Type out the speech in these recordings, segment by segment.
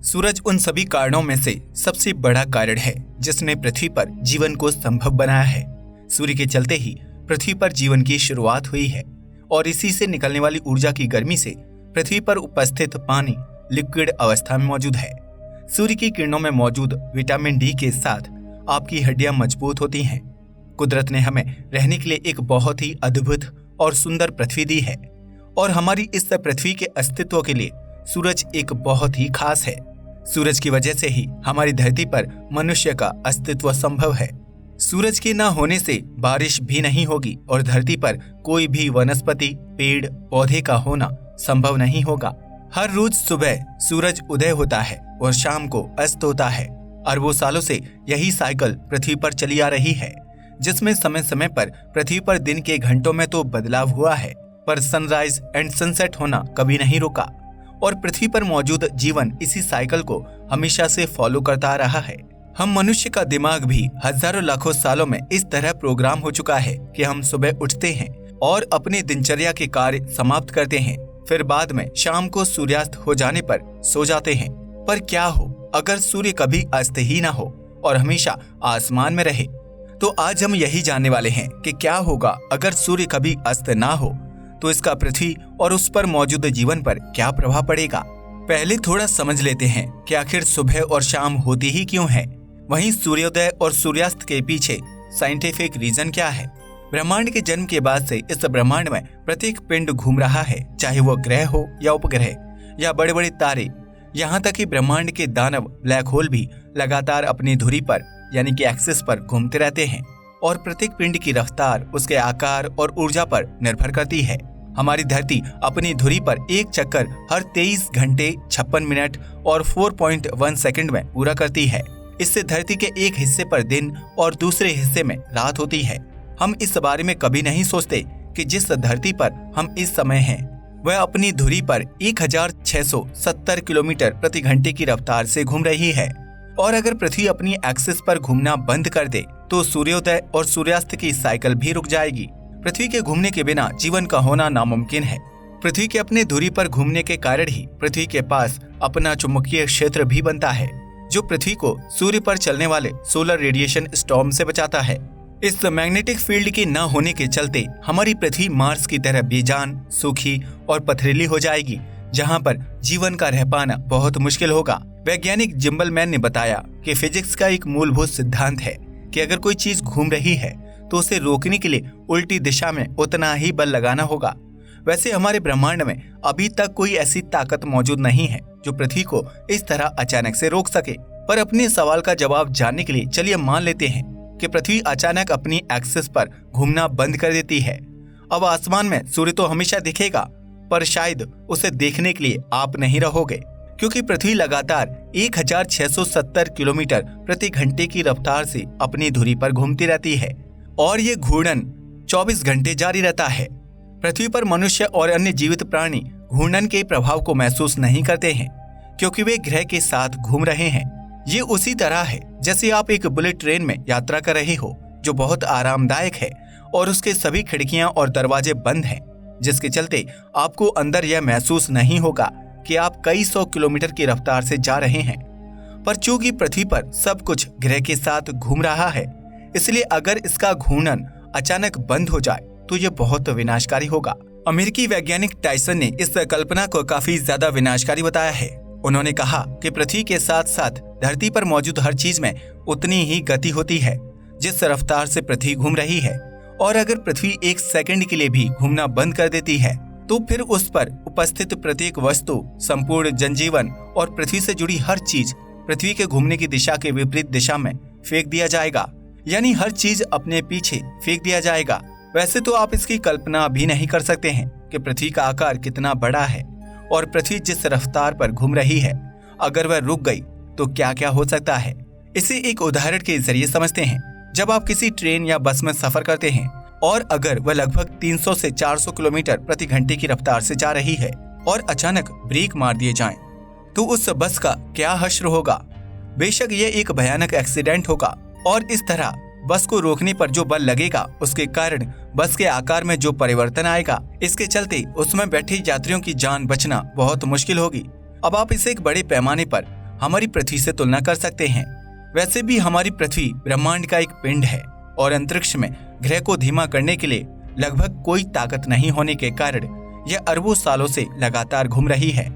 सूरज उन सभी कारणों में से सबसे बड़ा कारण है जिसने पृथ्वी पर जीवन को संभव बनाया है। सूर्य के चलते ही पृथ्वी पर जीवन की शुरुआत हुई है और इसी से निकलने वाली ऊर्जा की गर्मी से पृथ्वी पर उपस्थित पानी लिक्विड अवस्था में मौजूद है। सूर्य की किरणों में मौजूद विटामिन डी के साथ आपकी हड्डियां मजबूत होती हैं। कुदरत ने हमें रहने के लिए एक बहुत ही अद्भुत और सुंदर पृथ्वी दी है और हमारी इस पृथ्वी के अस्तित्व के लिए सूरज एक बहुत ही खास है। सूरज की वजह से ही हमारी धरती पर मनुष्य का अस्तित्व संभव है। सूरज के न होने से बारिश भी नहीं होगी और धरती पर कोई भी वनस्पति, पेड़, पौधे का होना संभव नहीं होगा। हर रोज सुबह सूरज उदय होता है और शाम को अस्त होता है। अरबों सालों से यही साइकिल पृथ्वी पर चली आ रही है, जिसमें समय समय पर पृथ्वी पर दिन के घंटों में तो बदलाव हुआ है, पर सनराइज एंड सनसेट होना कभी नहीं रुका और पृथ्वी पर मौजूद जीवन इसी साइकिल को हमेशा से फॉलो करता आ रहा है। हम मनुष्य का दिमाग भी हजारों लाखों सालों में इस तरह प्रोग्राम हो चुका है कि हम सुबह उठते हैं और अपने दिनचर्या के कार्य समाप्त करते हैं, फिर बाद में शाम को सूर्यास्त हो जाने पर सो जाते हैं। पर क्या हो अगर सूर्य कभी अस्त ही ना हो और हमेशा आसमान में रहे? तो आज हम यही जानने वाले हैं कि क्या होगा अगर सूर्य कभी अस्त ना हो, तो इसका पृथ्वी और उस पर मौजूद जीवन पर क्या प्रभाव पड़ेगा। पहले थोड़ा समझ लेते हैं कि आखिर सुबह और शाम होती ही क्यों है, वहीं सूर्योदय और सूर्यास्त के पीछे साइंटिफिक रीजन क्या है। ब्रह्मांड के जन्म के बाद से इस ब्रह्मांड में प्रत्येक पिंड घूम रहा है, चाहे वो ग्रह हो या उपग्रह या बड़े बड़े तारे, यहाँ तक कि ब्रह्मांड के दानव ब्लैक होल भी लगातार अपनी धुरी पर यानी कि एक्सिस पर घूमते रहते हैं और प्रत्येक पिंड की रफ्तार उसके आकार और ऊर्जा पर निर्भर करती है। हमारी धरती अपनी धुरी पर एक चक्कर हर 23 घंटे 56 मिनट और 4.1 सेकंड में पूरा करती है। इससे धरती के एक हिस्से पर दिन और दूसरे हिस्से में रात होती है। हम इस बारे में कभी नहीं सोचते कि जिस धरती पर हम इस समय हैं, वह अपनी धुरी पर 1670 किलोमीटर प्रति घंटे की रफ्तार से घूम रही है और अगर पृथ्वी अपनी एक्सिस पर घूमना बंद कर दे तो सूर्योदय और सूर्यास्त की साइकिल भी रुक जाएगी। पृथ्वी के घूमने के बिना जीवन का होना नामुमकिन है। पृथ्वी के अपने धुरी पर घूमने के कारण ही पृथ्वी के पास अपना चुंबकीय क्षेत्र भी बनता है, जो पृथ्वी को सूर्य पर चलने वाले सोलर रेडिएशन स्टॉर्म से बचाता है। इस मैग्नेटिक फील्ड के न होने के चलते हमारी पृथ्वी मार्स की तरह बेजान, सूखी और पथरीली हो जाएगी, जहां पर जीवन का रह पाना बहुत मुश्किल होगा। वैज्ञानिक जिम्बलमैन ने बताया कि फिजिक्स का एक मूलभूत सिद्धांत है कि अगर कोई चीज घूम रही है तो उसे रोकने के लिए उल्टी दिशा में उतना ही बल लगाना होगा। वैसे हमारे ब्रह्मांड में अभी तक कोई ऐसी ताकत मौजूद नहीं है जो पृथ्वी को इस तरह अचानक से रोक सके। पर अपने सवाल का जवाब जानने के लिए चलिए मान लेते हैं कि पृथ्वी अचानक अपनी एक्सिस पर घूमना बंद कर देती है। अब आसमान में सूर्य तो हमेशा दिखेगा, पर शायद उसे देखने के लिए आप नहीं रहोगे, क्योंकि पृथ्वी लगातार 1670 किलोमीटर प्रति घंटे की रफ्तार से अपनी धुरी पर घूमती रहती है और ये घूर्णन 24 घंटे जारी रहता है। पृथ्वी पर मनुष्य और अन्य जीवित प्राणी घूर्णन के प्रभाव को महसूस नहीं करते हैं, क्योंकि वे ग्रह के साथ घूम रहे हैं। ये उसी तरह है जैसे आप एक बुलेट ट्रेन में यात्रा कर रहे हो, जो बहुत आरामदायक है और उसके सभी खिड़कियां और दरवाजे बंद हैं, जिसके चलते आपको अंदर यह महसूस नहीं होगा कि आप कई 100 किलोमीटर की रफ्तार से जा रहे हैं। पर चूंकि पृथ्वी पर सब कुछ ग्रह के साथ घूम रहा है, इसलिए अगर इसका घूर्णन अचानक बंद हो जाए तो यह बहुत विनाशकारी होगा। अमेरिकी वैज्ञानिक टाइसन ने इस कल्पना को काफी ज्यादा विनाशकारी बताया है। उन्होंने कहा कि पृथ्वी के साथ साथ धरती पर मौजूद हर चीज में उतनी ही गति होती है जिस रफ्तार से पृथ्वी घूम रही है, और अगर पृथ्वी एक सेकंड के लिए भी घूमना बंद कर देती है तो फिर उस पर उपस्थित प्रत्येक वस्तु, संपूर्ण जनजीवन और पृथ्वी से जुड़ी हर चीज पृथ्वी के घूमने की दिशा के विपरीत दिशा में फेंक दिया जाएगा, यानी हर चीज अपने पीछे फेंक दिया जाएगा। वैसे तो आप इसकी कल्पना भी नहीं कर सकते हैं कि पृथ्वी का आकार कितना बड़ा है और पृथ्वी जिस रफ्तार पर घूम रही है, अगर वह रुक गई तो क्या क्या हो सकता है। इसे एक उदाहरण के जरिए समझते हैं। जब आप किसी ट्रेन या बस में सफर करते हैं और अगर वह लगभग 300 से 400 किलोमीटर प्रति घंटे की रफ्तार से जा रही है और अचानक ब्रेक मार दिए जाएं, तो उस बस का क्या हश्र होगा। बेशक यह एक भयानक एक्सीडेंट होगा और इस तरह बस को रोकने पर जो बल लगेगा उसके कारण बस के आकार में जो परिवर्तन आएगा, इसके चलते उसमें बैठे यात्रियों की जान बचना बहुत मुश्किल होगी। अब आप इसे एक बड़े पैमाने पर हमारी पृथ्वी से तुलना कर सकते हैं। वैसे भी हमारी पृथ्वी ब्रह्मांड का एक पिंड है और अंतरिक्ष में ग्रह को धीमा करने के लिए लगभग कोई ताकत नहीं होने के कारण यह अरबों सालों से लगातार घूम रही है।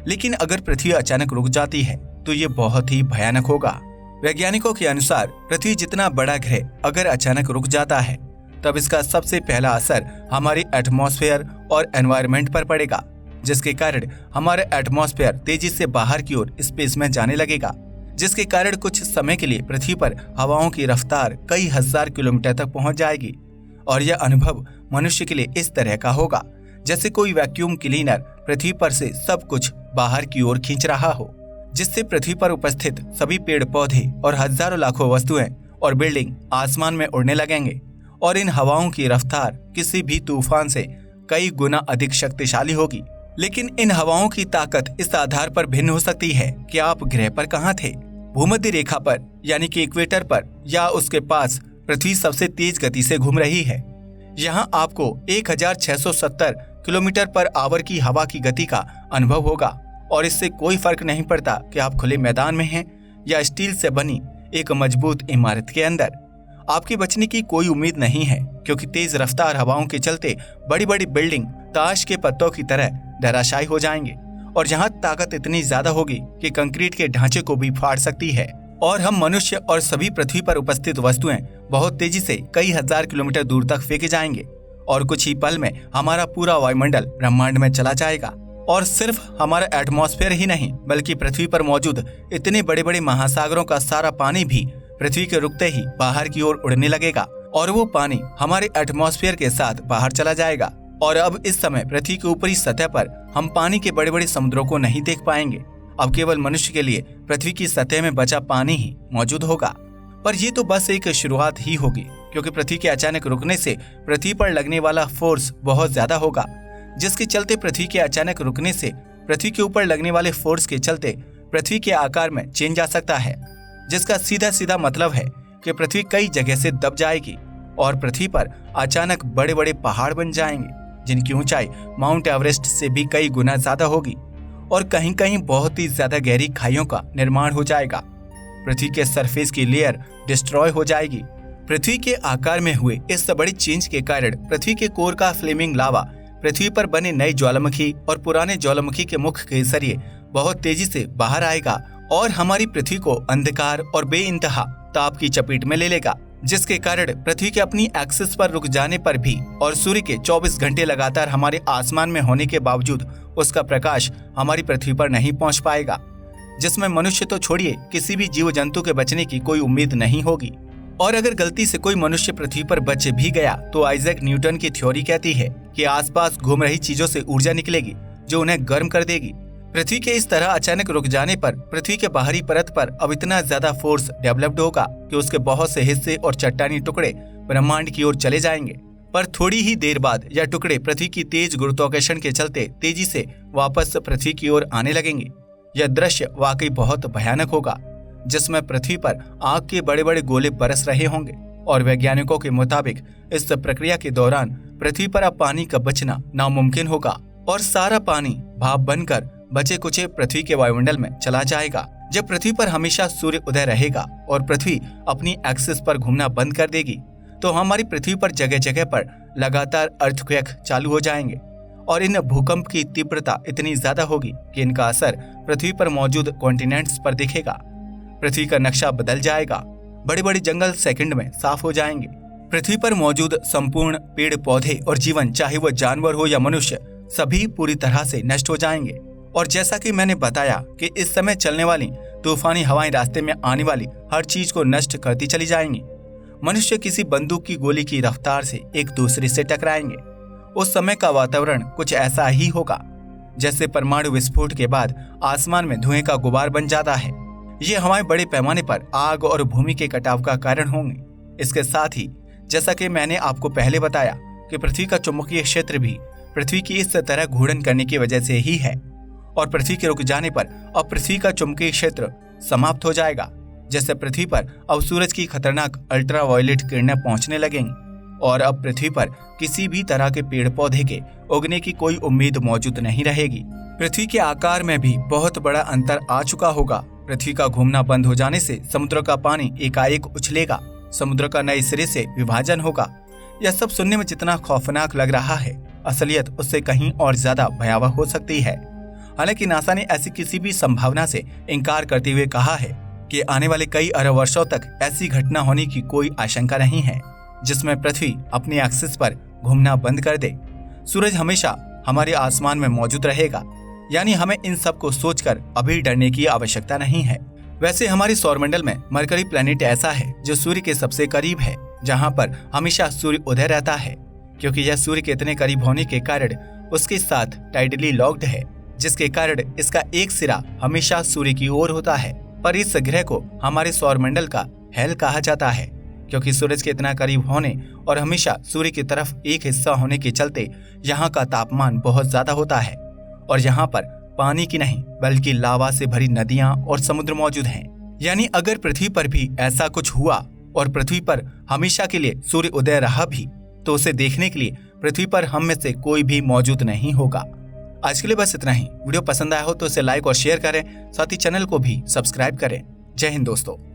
लेकिन अगर पृथ्वी अचानक रुक जाती है तो ये बहुत ही भयानक होगा। वैज्ञानिकों के अनुसार पृथ्वी जितना बड़ा ग्रह अगर अचानक रुक जाता है तब इसका सबसे पहला असर हमारे एटमॉस्फेयर और एनवायरनमेंट पर पड़ेगा, जिसके कारण हमारा एटमॉस्फेयर तेजी से बाहर की ओर स्पेस में जाने लगेगा, जिसके कारण कुछ समय के लिए पृथ्वी पर हवाओं की रफ्तार कई हजार किलोमीटर तक पहुंच जाएगी। और यह अनुभव मनुष्य के लिए इस तरह का होगा जैसे कोई वैक्यूम क्लीनर पृथ्वी पर से सब कुछ बाहर की ओर खींच रहा हो, जिससे पृथ्वी पर उपस्थित सभी पेड़ पौधे और हजारों लाखों वस्तुएं और बिल्डिंग आसमान में उड़ने लगेंगे। और इन हवाओं की रफ्तार किसी भी तूफान से कई गुना अधिक शक्तिशाली होगी। लेकिन इन हवाओं की ताकत इस आधार पर भिन्न हो सकती है कि आप ग्रह पर कहाँ थे, भूमध्य रेखा पर यानी कि इक्वेटर पर, या उसके पास पृथ्वी सबसे तेज गति से घूम रही है। यहाँ आपको 1670 किलोमीटर पर आवर की हवा की गति का अनुभव होगा और इससे कोई फर्क नहीं पड़ता कि आप खुले मैदान में हैं या स्टील से बनी एक मजबूत इमारत के अंदर। आपके बचने की कोई उम्मीद नहीं है, क्योंकि तेज रफ्तार हवाओं के चलते बड़ी बड़ी बिल्डिंग ताश के पत्तों की तरह धराशायी हो जाएंगे और यहाँ ताकत इतनी ज्यादा होगी कि कंक्रीट के ढांचे को भी फाड़ सकती है। और हम मनुष्य और सभी पृथ्वी पर उपस्थित वस्तुएं बहुत तेजी से कई हजार किलोमीटर दूर तक फेंके जाएंगे और कुछ ही पल में हमारा पूरा वायुमंडल ब्रह्मांड में चला जाएगा। और सिर्फ हमारा एटमॉस्फेयर ही नहीं, बल्कि पृथ्वी पर मौजूद इतने बड़े बड़े महासागरों का सारा पानी भी पृथ्वी के रुकते ही बाहर की ओर उड़ने लगेगा और वो पानी हमारे एटमॉस्फेयर के साथ बाहर चला जाएगा। और अब इस समय पृथ्वी के ऊपरी सतह पर हम पानी के बड़े बड़े समुद्रों को नहीं देख पाएंगे। अब केवल मनुष्य के लिए पृथ्वी की सतह में बचा पानी ही मौजूद होगा। पर ये तो बस एक शुरुआत ही होगी, क्योंकि पृथ्वी के अचानक रुकने से पृथ्वी पर लगने वाला फोर्स बहुत ज्यादा होगा, जिसके चलते पृथ्वी के अचानक रुकने से पृथ्वी के ऊपर लगने वाले फोर्स के चलते पृथ्वी के आकार में चेंज आ सकता है, जिसका सीधा सीधा मतलब है कि पृथ्वी कई जगह से दब जाएगी और पृथ्वी पर अचानक बड़े बड़े पहाड़ बन जाएंगे, जिनकी ऊंचाई माउंट एवरेस्ट से भी कई गुना ज्यादा होगी और कहीं कहीं बहुत ही ज्यादा गहरी खाइयों का निर्माण हो जाएगा। पृथ्वी के सरफेस की लेयर डिस्ट्रॉय हो जाएगी। पृथ्वी के आकार में हुए इस बड़ी चेंज के कारण पृथ्वी के कोर का फ्लेमिंग लावा पृथ्वी पर बने नए ज्वालामुखी और पुराने ज्वालामुखी के मुख के जरिए बहुत तेजी से बाहर आएगा और हमारी पृथ्वी को अंधकार और बेइंतहा ताप की चपेट में ले लेगा, जिसके कारण पृथ्वी के अपनी एक्सिस पर रुक जाने पर भी और सूर्य के 24 घंटे लगातार हमारे आसमान में होने के बावजूद उसका प्रकाश हमारी पृथ्वी पर नहीं पहुंच पाएगा, जिसमें मनुष्य तो छोड़िए किसी भी जीव जंतु के बचने की कोई उम्मीद नहीं होगी। और अगर गलती से कोई मनुष्य पृथ्वी पर बच भी गया तो आइजैक न्यूटन की थ्योरी कहती है कि आसपास घूम रही चीजों से ऊर्जा निकलेगी जो उन्हें गर्म कर देगी। पृथ्वी के इस तरह अचानक रुक जाने पर पृथ्वी के बाहरी परत पर अब इतना ज्यादा फोर्स डेवलप्ड होगा कि उसके बहुत से हिस्से और चट्टानी टुकड़े ब्रह्मांड की ओर चले जाएंगे। पर थोड़ी ही देर बाद यह टुकड़े पृथ्वी की तेज गुरुत्वाकर्षण के चलते तेजी से वापस पृथ्वी की ओर आने लगेंगे। यह दृश्य वाकई बहुत भयानक होगा, जिसमें पृथ्वी पर आग के बड़े बड़े गोले बरस रहे होंगे और वैज्ञानिकों के मुताबिक इस प्रक्रिया के दौरान पृथ्वी पर अब पानी का बचना नामुमकिन होगा और सारा पानी भाप बनकर बचे कुचे पृथ्वी के वायुमंडल में चला जाएगा। जब पृथ्वी पर हमेशा सूर्य उदय रहेगा और पृथ्वी अपनी एक्सिस पर घूमना बंद कर देगी तो हमारी पृथ्वी पर जगह जगह पर लगातार अर्थक्वेक चालू हो जाएंगे और इन भूकंप की तीव्रता इतनी ज्यादा होगी कि इनका असर पृथ्वी पर मौजूद कॉन्टिनेंट्स पर दिखेगा। पृथ्वी का नक्शा बदल जाएगा, बड़े बड़े जंगल सेकंड में साफ हो जाएंगे। पृथ्वी पर मौजूद संपूर्ण पेड़ पौधे और जीवन, चाहे वो जानवर हो या मनुष्य, सभी पूरी तरह से नष्ट हो जाएंगे। और जैसा कि मैंने बताया कि इस समय चलने वाली तूफानी हवाएं रास्ते में आने वाली हर चीज को नष्ट करती चली जाएंगी। मनुष्य किसी बंदूक की गोली की रफ्तार से एक दूसरे से टकराएंगे। उस समय का वातावरण कुछ ऐसा ही होगा जैसे परमाणु विस्फोट के बाद आसमान में धुएं का गुबार बन जाता है। ये हवाएं बड़े पैमाने पर आग और भूमि के कटाव का कारण होंगे। इसके साथ ही जैसा कि मैंने आपको पहले बताया कि पृथ्वी का चुंबकीय क्षेत्र भी पृथ्वी की इस तरह घूर्णन करने की वजह से ही है और पृथ्वी के रुक जाने पर अब पृथ्वी का चुंबकीय क्षेत्र समाप्त हो जाएगा, जैसे पृथ्वी पर अब सूरज की खतरनाक अल्ट्रावायलेट किरणें पहुंचने लगेंगी और अब पृथ्वी पर किसी भी तरह के पेड़ पौधे के उगने की कोई उम्मीद मौजूद नहीं रहेगी। पृथ्वी के आकार में भी बहुत बड़ा अंतर आ चुका होगा। पृथ्वी का घूमना बंद हो जाने से समुद्र का पानी एकाएक उछलेगा, समुद्र का नए सिरे से विभाजन होगा। यह सब सुनने में जितना खौफनाक लग रहा है, असलियत उससे कहीं और ज्यादा भयावह हो सकती है। हालांकि नासा ने ऐसी किसी भी संभावना से इनकार करते हुए कहा है कि आने वाले कई अरब वर्षों तक ऐसी घटना होने की कोई आशंका नहीं है जिसमें पृथ्वी अपने एक्सिस पर घूमना बंद कर दे। सूरज हमेशा हमारे आसमान में मौजूद रहेगा, यानी हमें इन सब को सोचकर अभी डरने की आवश्यकता नहीं है। वैसे हमारे सौरमंडल में मरकरी प्लैनेट ऐसा है जो सूर्य के सबसे करीब है, जहां पर हमेशा सूर्य उदय रहता है। क्योंकि यह सूर्य के इतने करीब होने के कारण उसके साथ टाइडली लॉक्ड है, जिसके कारण इसका एक सिरा हमेशा सूर्य की ओर होता है। पर इस ग्रह को हमारे सौरमंडल का हेल कहा जाता है, क्योंकि सूरज के इतना करीब होने और हमेशा सूर्य की तरफ एक हिस्सा होने के चलते यहाँ का तापमान बहुत ज्यादा होता है और यहाँ पर पानी की नहीं बल्कि लावा से भरी नदियां और समुद्र मौजूद हैं। यानी अगर पृथ्वी पर भी ऐसा कुछ हुआ और पृथ्वी पर हमेशा के लिए सूर्य उदय रहा भी, तो उसे देखने के लिए पृथ्वी पर हम में से कोई भी मौजूद नहीं होगा। आज के लिए बस इतना ही। वीडियो पसंद आया हो तो इसे लाइक और शेयर करें, साथ ही चैनल को भी सब्सक्राइब करें। जय हिंद दोस्तों।